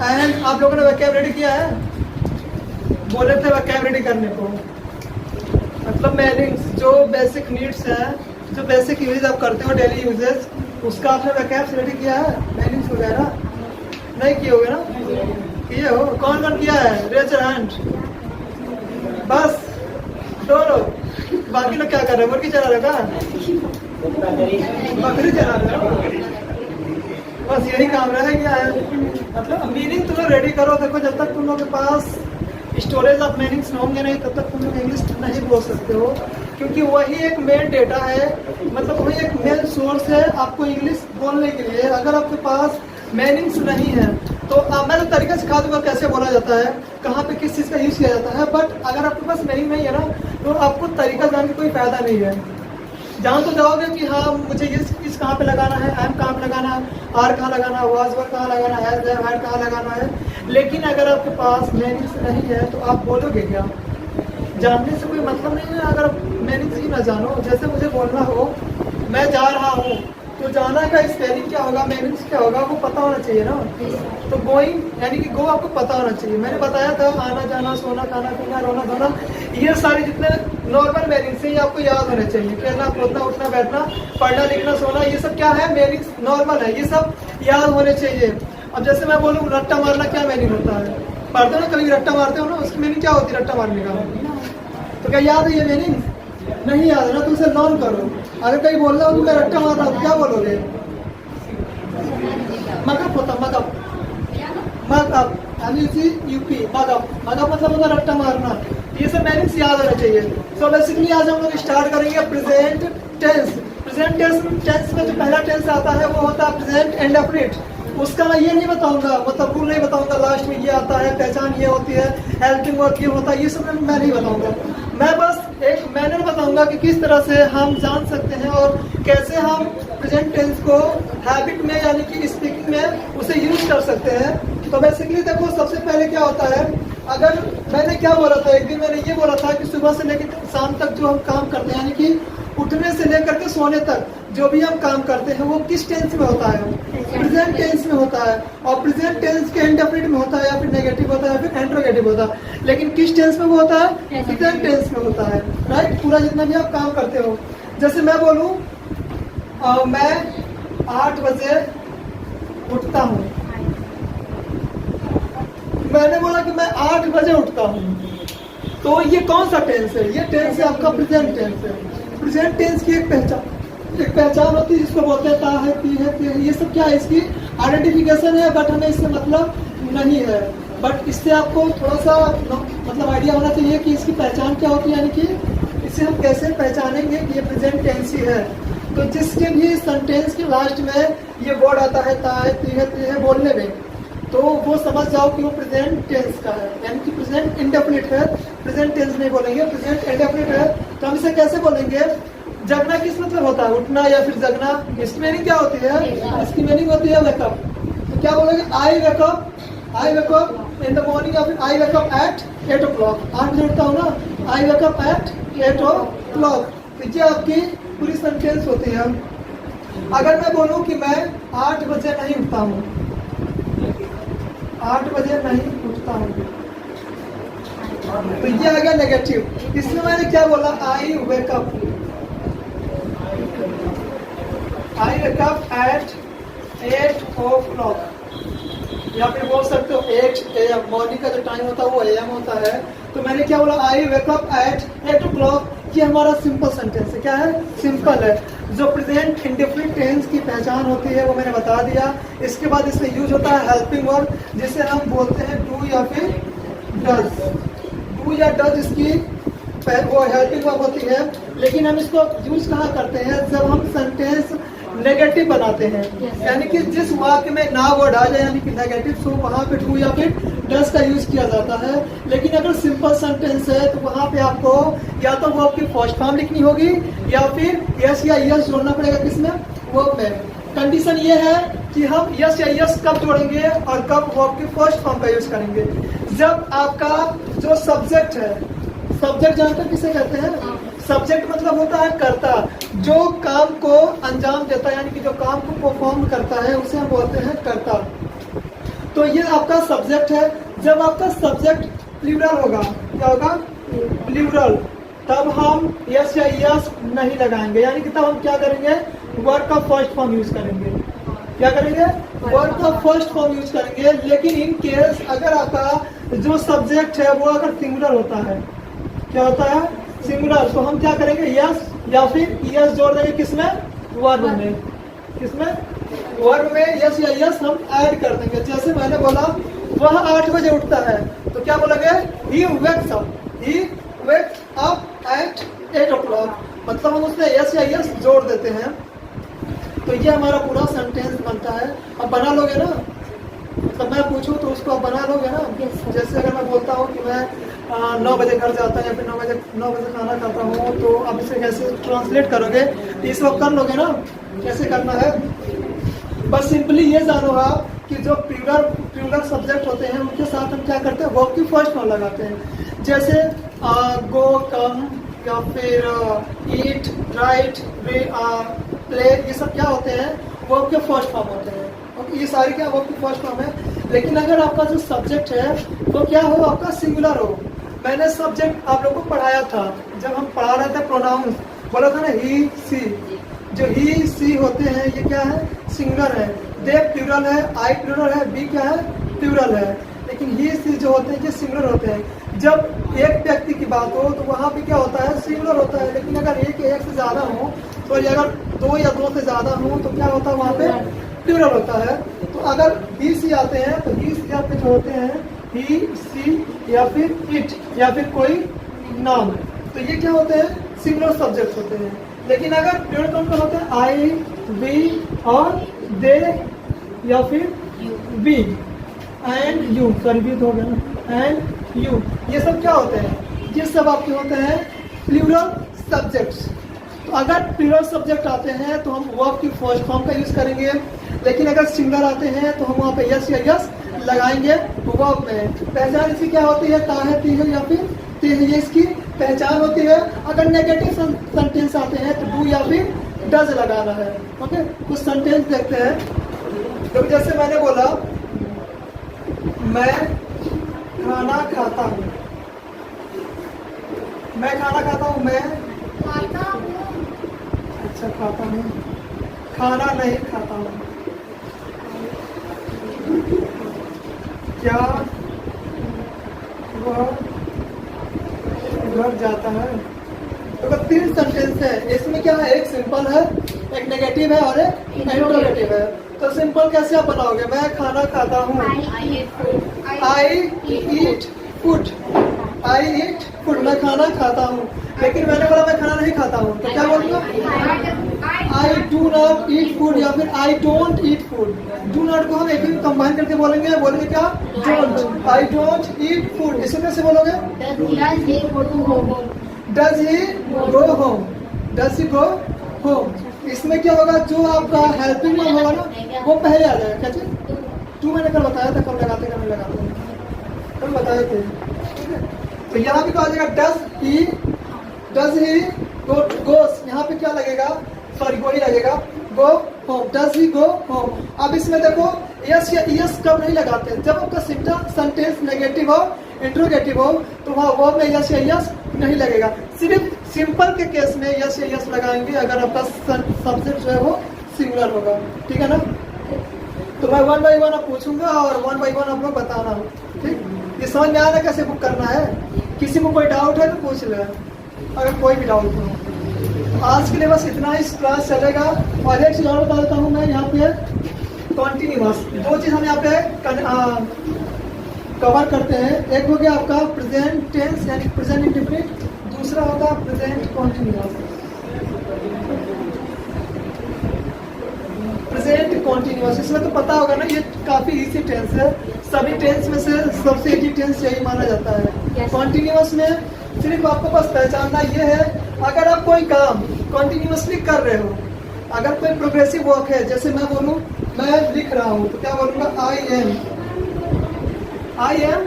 And आप लोगों ने वोकैबुलरी किया है, बोले थे वोकैबुलरी करने को, मतलब मीनिंग्स जो बेसिक नीड्स है, जो बेसिक यूज आप करते हो डेली यूजेस, उसका आपने वोकैबुलरी किया है, मीनिंग्स वगैरह नहीं किए होगे ना? किए हो? कौन कौन किया है? Raise your hand. बस दो लोग, बाकी लोग क्या कर रहे हैं? मुर्गी चला रहे का? बकरी चला रहे हो? बस यही काम रह गया है। मतलब मीनिंग तुम लोग रेडी करो। देखो जब तक तुम लोग के पास स्टोरेज ऑफ मीनिंग्स होंगे नहीं तब तक तुम लोग इंग्लिश नहीं बोल सकते हो, क्योंकि वही एक मेन डेटा है, मतलब वही एक मेन सोर्स है आपको इंग्लिश बोलने के लिए। अगर आपके पास मीनिंग्स नहीं है तो मैं तो तरीका सिखा दूंगा कैसे बोला जाता है, कहाँ पे किस चीज़ का यूज़ किया जाता है, बट अगर आपके पास मीनिंग नहीं है ना तो आपको तरीका जान के कोई फायदा नहीं है। जान तो जाओगे कि हाँ मुझे इस कहाँ पे लगाना है, एम कहाँ पे लगाना है, आर कहाँ लगाना है, वाज वर कहाँ लगाना है, हैड कहाँ लगाना है, लेकिन अगर आपके पास मीनिंग्स नहीं है तो आप बोलोगे क्या? जानने से कोई मतलब नहीं है अगर आप मीनिंग्स ही ना जानो। जैसे मुझे बोलना हो मैं जा रहा हूँ, तो जाना का स्पेलिंग क्या होगा, मीनिंग्स क्या होगा, वो पता होना चाहिए ना। तो गोइंग यानी कि गो आपको पता होना चाहिए। मैंने बताया था आना जाना, सोना खाना पीना, रोना धोना, ये सारे जितने नॉर्मल मीनिंग्स हैं ये आपको याद होने चाहिए। खेलना कूदना, उठना बैठना, पढ़ना लिखना, सोना, ये सब क्या है? मीनिंग्स नॉर्मल है, ये सब याद होने चाहिए। अब जैसे मैं बोलूँ रट्टा मारना, क्या मीनिंग होता है? पढ़ते हो ना, कभी रट्टा मारते हो ना, उसकी मीनिंग क्या होती है रट्टा मारने का? तो क्या याद है ये मीनिंग? नहीं याद है ना, तो उसे लर्न करो। अगर कहीं बोलना हो तो मैं रट्टा मार रहा हूँ, क्या बोलोगे? मगअप होता, mug up, mug up UP, mug up, mug up मतलब होता रट्टा मारना। ये सब मीनिंग्स याद होने चाहिए। सो बेसिकली आज हम लोग स्टार्ट करेंगे प्रेजेंट टेंस। प्रेजेंट टेंस में जो पहला टेंस आता है वो होता है प्रेजेंट इंडेफिनिट। उसका मैं ये नहीं बताऊंगा, मतलब रूल नहीं बताऊंगा, लास्ट में ये आता है, पहचान ये होती है, हेल्पिंग वर्ब ये होता है, ये सब मैं नहीं बताऊंगा। मैं बस एक मैनर बताऊंगा कि किस तरह से हम जान सकते हैं और कैसे हम प्रेजेंट टेंस को हैबिट में यानी कि स्पीकिंग में उसे यूज कर सकते हैं। तो बेसिकली देखो सबसे पहले क्या होता है, अगर मैंने क्या बोला था, एक दिन मैंने ये बोला था कि सुबह से लेकर शाम तक जो हम काम करते हैं यानी कि उठने से लेकर के सोने तक जो भी हम काम करते हैं वो किस टेंस में होता है? प्रेजेंट टेंस में होता है। और प्रेजेंट टेंस के इंडेफिनिट में होता है या फिर नेगेटिव होता है या फिर इंट्रोगेटिव होता है, लेकिन किस टेंस में वो होता है? प्रेजेंट टेंस में होता है, राइट। पूरा जितना भी आप काम करते हो, जैसे मैं बोलूँ मैं 8 बजे उठता हूँ, मैंने बोला कि मैं 8 बजे उठता हूँ, तो ये कौन सा टेंस है? ये टेंस है आपका प्रेजेंट टेंस है। प्रेजेंट टेंस की एक पहचान होती है जिसको बोलते हैं ता है, पी है, पी है, ये सब क्या है? इसकी आइडेंटिफिकेशन है, बट हमें इससे मतलब नहीं है। बट इससे आपको थोड़ा सा मतलब आइडिया होना चाहिए कि इसकी पहचान क्या होती है, यानी कि इसे हम कैसे पहचानेंगे कि ये प्रेजेंट टेंस ही है। तो जिसके भी सेंटेंस के लास्ट में ये वर्ड आता है ता है, पी है बोलने में, तो वो समझ जाओ कि वो प्रेजेंट टेंस का है, यानी कि प्रेजेंट इंडेफिनिट है। प्रेजेंट टेंस नहीं बोलेंगे, प्रेजेंट इंडेफिनिट है। तो हम इसे कैसे बोलेंगे? जगना किस मतलब होता है? उठना या फिर जगना। इसकी मीनिंग क्या होती है? इसकी मीनिंग होती है वेकअप। तो क्या बोलेंगे? I wake up in the morning या फिर आई वेकअप एट 8 o'clock। 8 बजे उठता हूँ ना, आई वेकअप एट 8 o'clock। तो ये आपकी पूरी सेंटेंस होती है। अगर मैं बोलूँ कि मैं 8 बजे नहीं उठता हूँ, 8 बजे नहीं उठता हूँ, तो ये आ गया नेगेटिव। इसमें मैंने क्या बोला? आई वेकअप एट 8 o'clock, या फिर बोल सकते हो 8 AM। मॉर्निंग का जो टाइम होता है वो AM होता है। तो मैंने क्या बोला? I wake up at 8 o'clock। ये हमारा सिंपल सेंटेंस है। क्या है? सिंपल है। जो प्रेजेंट इंडेफिनिट टेंस की पहचान होती है वो मैंने बता दिया। इसके बाद इसमें यूज होता है हेल्पिंग वर्ब, जिसे हम बोलते हैं डू या फिर डज। डू या डज इसकी वो हेल्पिंग वर्ब होती है, लेकिन हम इसको यूज कहाँ करते हैं? जब हम सेंटेंस नेगेटिव बनाते हैं, यानी कि जिस वाक्य में ना वर्ड आ जाए यानी कि नेगेटिव, सो वहाँ पे डू या फिर डज का यूज किया जाता है। लेकिन अगर सिंपल सेंटेंस है तो वहाँ पे आपको या तो वर्ब की फर्स्ट फॉर्म लिखनी होगी या फिर यस या यस जोड़ना पड़ेगा। किसमें? वर्ब में। कंडीशन ये है कि हम यस या यस कब जोड़ेंगे और कब वर्ब की फर्स्ट फॉर्म का यूज करेंगे? जब आपका जो सब्जेक्ट है, सब्जेक्ट जानकर किसे कहते हैं? सब्जेक्ट मतलब होता है कर्ता, जो काम को अंजाम देता है, यानी कि जो काम को परफॉर्म करता है उसे हम बोलते हैं कर्ता। तो ये आपका सब्जेक्ट है। जब आपका सब्जेक्ट प्लूरल होगा, क्या होगा? प्लूरल, तब हम यस या यस नहीं लगाएंगे, यानी कि तब हम क्या करेंगे? वर्ब का फर्स्ट फॉर्म यूज करेंगे। क्या करेंगे? वर्ब का फर्स्ट फॉर्म यूज करेंगे। लेकिन इन केस अगर आपका जो सब्जेक्ट है वो अगर सिंगुलर होता है, क्या होता है? सिंगुलर, तो हम क्या करेंगे? यस या फिर यस जोड़ देंगे, किसमें? वर्ब में। किसमें? वर्ब में यस या यस हम ऐड कर देंगे। जैसे मैंने बोला वह 8 बजे उठता है, तो क्या बोलोगे? He wakes up, he wakes up at 8 o'clock, मतलब हम उसमें यस या यस जोड़ देते हैं। तो ये हमारा पूरा सेंटेंस बनता है। अब बना लोगे ना? मतलब मैं पूछूं तो उसको आप बना लोगे ना? जैसे अगर मैं बोलता हूँ कि मैं 9 बजे घर जाता हूँ या फिर 9 बजे खाना खाता हूँ, तो अब इसे कैसे ट्रांसलेट करोगे? इस वक्त कर लोगे ना कैसे करना है? बस सिंपली ये जानो आप कि जो प्लूरल सब्जेक्ट होते हैं उनके साथ हम क्या करते हैं? वर्ब की फर्स्ट फॉर्म लगाते हैं। जैसे गो, कम या फिर ईट, राइट, प्ले, ये सब क्या होते हैं? वर्ब के फर्स्ट फॉर्म होते हैं। और ये सारी क्या वर्ब की फर्स्ट फॉर्म है। लेकिन अगर आपका जो सब्जेक्ट है वो क्या हो? आपका सिंगुलर हो। मैंने सब्जेक्ट आप लोगों को पढ़ाया था जब हम पढ़ा रहे थे प्रोनाउंस, बोला था ना ही सी। जो ही सी होते हैं ये क्या है? सिंगुलर है। दे प्लूरल है, आई प्लूरल है, बी क्या है? प्लूरल है। लेकिन ही सी जो होते हैं ये सिंगुलर होते हैं। जब एक व्यक्ति की बात हो तो वहाँ पे क्या होता है? सिंगुलर होता है। लेकिन अगर एक से ज्यादा हो, तो अगर 2 या 2 से ज्यादा हो तो क्या होता है? वहाँ पे प्लूरल होता है। तो अगर ही सी आते हैं तो ही सी आपके जो होते हैं ही, सी या फिर इट या फिर कोई नाम, तो ये क्या होते हैं? सिंगुलर सब्जेक्ट होते हैं। लेकिन अगर प्लूरल कौन होते हैं? आई, वी और दे या फिर we and you, sorry we तो हो गया ना, एंड यू, ये सब क्या होते हैं? ये सब आपके होते हैं प्लूरल सब्जेक्ट्स। तो अगर प्लूरल सब्जेक्ट आते हैं तो हम वर्ब की फर्स्ट फॉर्म का यूज करेंगे। लेकिन अगर सिंगुलर आते हैं तो हम वहाँ पे यस या यस लगाएंगे वर्ब में। पहचान इसकी क्या होती है? ता है, ती है या फिर ते है, ये इसकी पहचान होती है। अगर नेगेटिव सेंटेंस आते हैं तो डू या फिर डज लगाना है। ओके, कुछ सेंटेंस देखते हैं। तो जैसे मैंने बोला मैं खाना खाता हूँ, मैं खाना खाता हूँ, मैं खाता हूँ, अच्छा खाता हूँ, खाना नहीं खाता हूँ, क्या वह घर जाता है। तो 3 सेंटेंस है। इसमें क्या है? एक सिंपल है, एक नेगेटिव है और एक इंटरोगेटिव है। तो सिंपल कैसे आप बनाओगे? मैं खाना खाता हूँ, आई ईट फूड, आई ईट फूड, मैं खाना खाता हूँ। लेकिन मैंने बोला मैं खाना नहीं खाता हूँ, तो क्या बोलूँगा? I do not eat food या फिर I don't eat food. Do not को हम एक ही कंबाइन करके बोलेंगे क्या? Don't. I don't eat food, इसे कैसे बोलोगे? Does he go home, does he go home. इसमें क्या होगा? जो आपका हेल्पिंग वर्ब होगा ना वो पहले आ जाएगा। क्या चीज? टू मैंने कल बताया था, कब लगाते कब नहीं लगाते, कल बताए थे। ठीक है, तो यहाँ पे क्या आ जाएगा? डज ही गोस, यहाँ पे क्या लगेगा? सॉरी गो ही लगेगा, go home, does he go home. अब इसमें देखो यस या यस कब नहीं लगाते? जब आपका सेंटेंस नेगेटिव हो, इंट्रोगेटिव हो, तो वहाँ वर्ब में यस या यस नहीं लगेगा। सिर्फ सिंपल के केस में यस या यस लगाएंगे अगर आपका सब्जेक्ट जो है वो सिंगुलर होगा। ठीक है ना? तो मैं 1 by 1 आप पूछूंगा और 1 by 1 आप लोग बताना। ठीक, ये समझ में आ रहा है कैसे बुक करना है? किसी को कोई डाउट है तो पूछ ले, अगर कोई भी डाउट हो। तो आज के लिए बस इतना ही क्लास चलेगा। और एक चीज और बता देता हूँ मैं, यहाँ पे कॉन्टिन्यूअस 2 चीज हम यहाँ पे कवर करते हैं। एक हो गया आपका प्रेजेंट टेंस यानी प्रेजेंट इंडेफिनिट, दूसरा होगा प्रेजेंट कॉन्टिन्यूअस। प्रेजेंट कॉन्टिन्यूअस, इसमें तो पता होगा ना, ये काफी इजी टेंस है। सभी टेंस में से सबसे इजी टेंस यही माना जाता है। कॉन्टिन्यूअस में सिर्फ आपको बस पहचानना ये है, अगर आप कोई काम कॉन्टिन्यूअसली कर रहे हो, अगर कोई प्रोग्रेसिव वर्क है, जैसे मैं बोलूँ मैं लिख रहा हूँ, तो क्या बोलूँगा? I am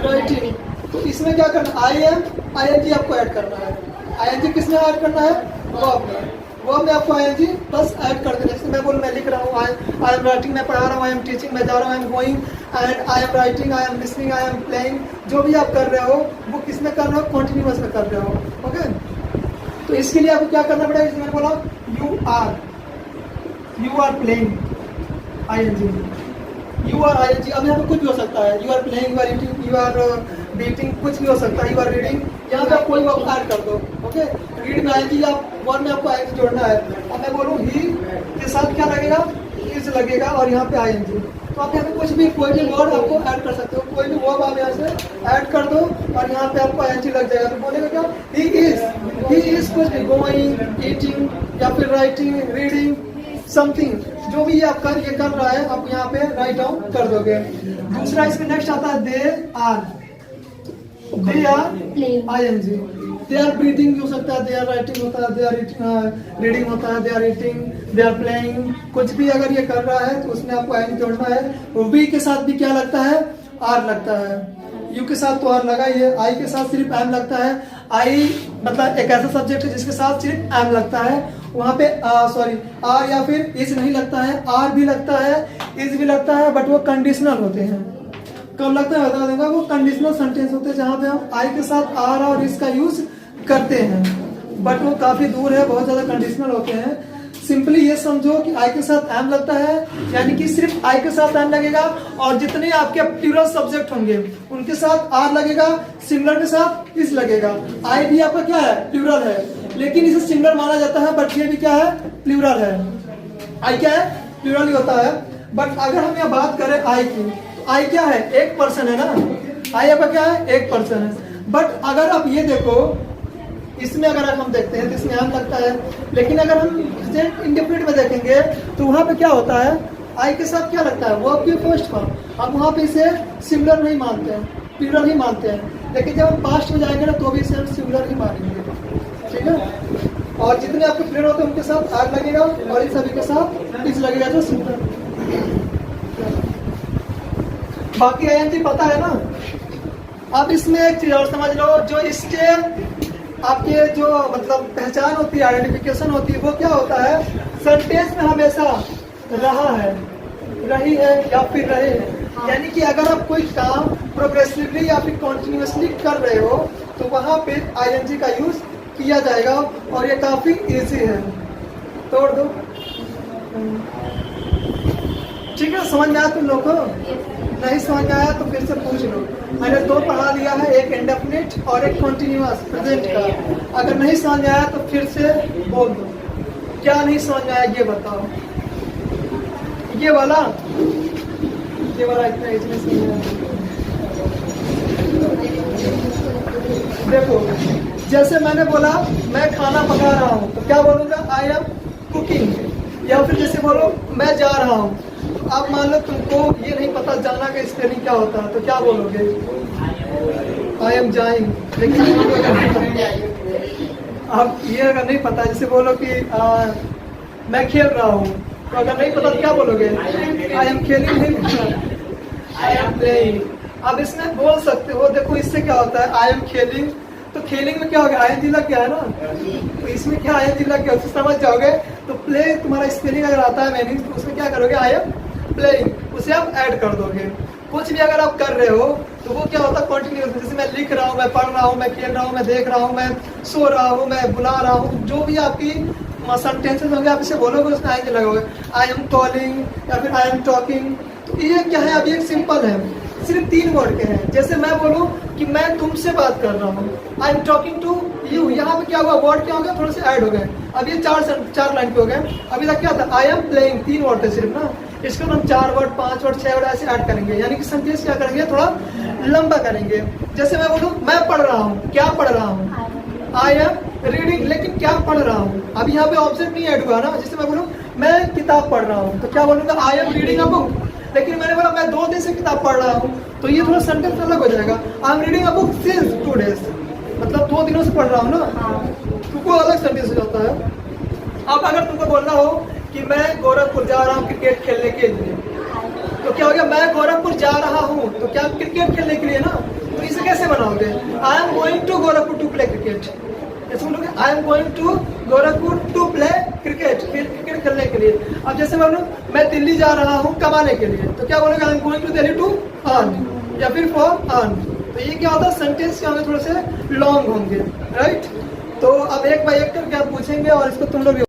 writing. तो इसमें क्या करना? I am, I N G आपको ऐड करना है। आई एन जी किसमें ऐड करना है? वर्ब में। वो मैं आपको आईएनजी बस ऐड कर देना। जैसे मैं बोलूँ मैं लिख रहा हूँ, आई एम राइटिंग, मैं पढ़ा रहा हूँ, आई एम टीचिंग, मैं जा रहा हूँ, I am going, and I am writing, I am listening, I am playing. जो भी आप कर रहे हो वो किस में कर रहे हो, कॉन्टिन्यूअस में कर रहे हो। ओके, तो इसके लिए आपको क्या करना पड़ेगा, जैसे मैंने बोला you are playing ING, you are ING. अब यहाँ पे कुछ भी हो सकता है, you are playing, you are eating, you are beating, कुछ भी हो सकता है, यू आर रीडिंग। यहाँ पे आप कोई वर्ब ऐड कर दो। ओके, रीड में आईएनजी, आप वर्ब में आपको आईएनजी जोड़ना है। अब मैं बोलूँ ही के साथ क्या लगेगा, इज लगेगा, और यहाँ पे आईएनजी। तो आप यहाँ पे कुछ भी कोई भी वर्ड आपको ऐड कर सकते हो, कोई भी वर्ब आप यहाँ से ऐड कर दो और यहाँ पे आपको आईएनजी लग जाएगा। तो बोलेगा क्या, ही इज कुछ भी, गोइंग, ईटिंग या फिर राइटिंग, रीडिंग, समथिंग, जो भी ये कर रहा है आप यहाँ पे राइट डाउन कर दोगे। दूसरा इसमें नेक्स्ट आता है they are ING. They are breathing हो सकता है, दे आर राइटिंग होता है, दे आर रीडिंग होता है, they are eating, they are playing, कुछ भी अगर ये कर रहा है तो उसमें आपको आईएनजी जोड़ना है। वी के साथ भी क्या लगता है, आर लगता है। यू के साथ तो आर लगा ही है, आई के साथ सिर्फ एम लगता है। आई मतलब एक ऐसा सब्जेक्ट है जिसके साथ सिर्फ एम लगता है, वहाँ पे आर या फिर इज नहीं लगता है। आर भी लगता है, इज भी लगता है, बट वो कंडीशनल होते हैं। कब लगता है बता देगा, वो कंडीशनल सेंटेंस होते हैं जहाँ पे हम आई के साथ आर और इज का यूज करते हैं, बट वो काफी दूर है, बहुत ज्यादा कंडीशनल होते हैं। सिंपली ये समझो कि आई के साथ एम लगता है, यानी कि सिर्फ आई के साथ एम लगेगा, और जितने आपके प्लूरल सब्जेक्ट होंगे उनके साथ आर लगेगा, सिंगुलर के साथ इज लगेगा। आई भी आपका क्या है, प्लूरल है, लेकिन इसे सिंगुलर माना जाता है, बट ये भी क्या है, प्लूरल है। आई क्या है, प्लूरल ही होता है। बट अगर हम यहाँ बात करें आई की, तो आई क्या है, एक पर्सन है ना, आई आपका क्या है, एक पर्सन है। बट अगर आप ये देखो, इसमें अगर हम देखते हैं तो इसमें एम लगता है, लेकिन अगर हम इंडेफिनिट में देखेंगे तो वहां पे क्या होता है, आई के साथ क्या लगता है, वर्ब की फर्स्ट फॉर्म। हम वहां पे इसे सिंगुलर नहीं मानते हैं, प्लूरल ही मानते हैं, लेकिन जब हम पास्ट में जाएंगे ना तो भी इसे हम सिंगुलर ही मानेंगे। ठीक है, और जितने आपके प्लूरल होते हैं उनके साथ आर लगेगा, और इन सभी के साथ इज लगेगा, जो सिंगुलर। बाकी आईएनजी पता है ना। अब इसमें एक चीज और समझ लो, जो इसके आपके जो मतलब पहचान होती है, आइडेंटिफिकेशन होती है, वो क्या होता है, सेंटेंस में हमेशा रहा है, रही है या फिर रहे हैं। यानी कि अगर आप कोई काम प्रोग्रेसिवली या फिर कॉन्टिन्यूसली कर रहे हो तो वहां पे आईएनजी का यूज किया जाएगा, और ये काफी इजी है। तोड़ दो। ठीक है, समझ में आया तुम लोग को? नहीं समझ में आया तो फिर से पूछ लो। मैंने दो पढ़ा दिया है, एक इंडेफिनिट और एक कॉन्टिन्यूअस प्रेजेंट का। अगर नहीं समझ में आया तो फिर से बोल दो, क्या नहीं समझ में आया ये बताओ। ये वाला इतना इसमें समझ में आया। देखो, जैसे मैंने बोला मैं खाना पका रहा हूँ, तो क्या बोलूंगा, आई एम कुकिंग। या फिर जैसे बोलो मैं जा रहा हूँ, आप मान लो तुमको ये नहीं पता जाना का स्पेलिंग क्या होता है, तो क्या बोलोगे, आई एम जाइंग। लेकिन आप ये अगर नहीं पता, जैसे बोलो कि मैं खेल रहा हूँ, तो अगर नहीं पता तो क्या बोलोगे, आई एम खेलिंग, नहीं पता, आई एम प्लेइंग। अब इसमें बोल सकते हो, देखो इससे क्या होता है, आई एम खेलिंग, तो खेलिंग में क्या हो गया, आईएनजी लग गया है ना, तो इसमें क्या आईएनजी लग गया, उससे समझ जाओगे। तो प्ले तुम्हारा स्पेलिंग अगर आता है मीनिंग, तो उसमें क्या करोगे, आई एम प्लेइंग, उसे आप ऐड कर दोगे। कुछ भी अगर आप कर रहे हो तो वो क्या होता है, कंटिन्यूअस। जैसे मैं लिख रहा हूँ, मैं पढ़ रहा हूँ, मैं खेल रहा हूँ, मैं देख रहा हूँ, मैं सो रहा हूँ, मैं बुला रहा हूँ, जो भी आपकी सेंटेंसेस होंगे आप इसे बोलोगे, उसमें आईएनजी लगोगे। आई एम कॉलिंग या फिर आई एम टॉकिंग, तो ये क्या है, अभी एक सिंपल है, सिर्फ 3 वर्ड के हैं। जैसे मैं बोलूँ कि मैं तुमसे बात कर रहा हूँ, I am talking to you, यहाँ पे क्या हुआ, वर्ड क्या हो गया, थोड़े से ऐड हो गए। अब ये 4 लाइन पे हो गए। अभी तक क्या था, आई एम प्लेइंग 3 वर्ड थे सिर्फ ना, इसको हम 4 वर्ड, 5 वर्ड, 6 वर्ड ऐसे ऐड करेंगे, यानी कि सेंटेंस क्या करेंगे, थोड़ा लंबा करेंगे। जैसे मैं बोलूँ मैं पढ़ रहा हूँ, क्या पढ़ रहा हूँ, आई एम रीडिंग, लेकिन क्या पढ़ रहा हूँ, अब यहाँ पे ऑब्जेक्ट नहीं ऐड हुआ ना। जैसे मैं बोलूँ मैं किताब पढ़ रहा हूँ, तो क्या बोलूँगा, I am reading a book. लेकिन मैंने बोला मैं 2 दिन से किताब पढ़ रहा हूँ, तो ये थोड़ा सेंटेंस अलग हो जाएगा। I am reading a book since 2 days, मतलब 2 दिनों से पढ़ रहा हूँ ना, तो कोई अलग सेंटेंस हो जाता है। अब अगर तुमको बोलना हो कि मैं गोरखपुर जा रहा हूँ क्रिकेट खेलने के लिए, तो क्या हो गया, मैं गोरखपुर जा रहा हूँ, तो क्या क्रिकेट खेलने के लिए ना, तो इसे कैसे बनाओगे, I am going to Gorakhpur to play cricket, जैसे बोलोगे I am going to Gorakhpur to play cricket, cricket खेलने के लिए। अब जैसे बोलो मैं दिल्ली जा रहा हूँ कमाने के लिए, तो क्या बोलोगे I am going to Delhi to earn, या फिर फॉर अर्न। तो ये क्या होता है, सेंटेंस क्या होंगे, थोड़े से लॉन्ग होंगे, राइट। तो अब एक बाय एक करके आप पूछेंगे और इसको तुम लोग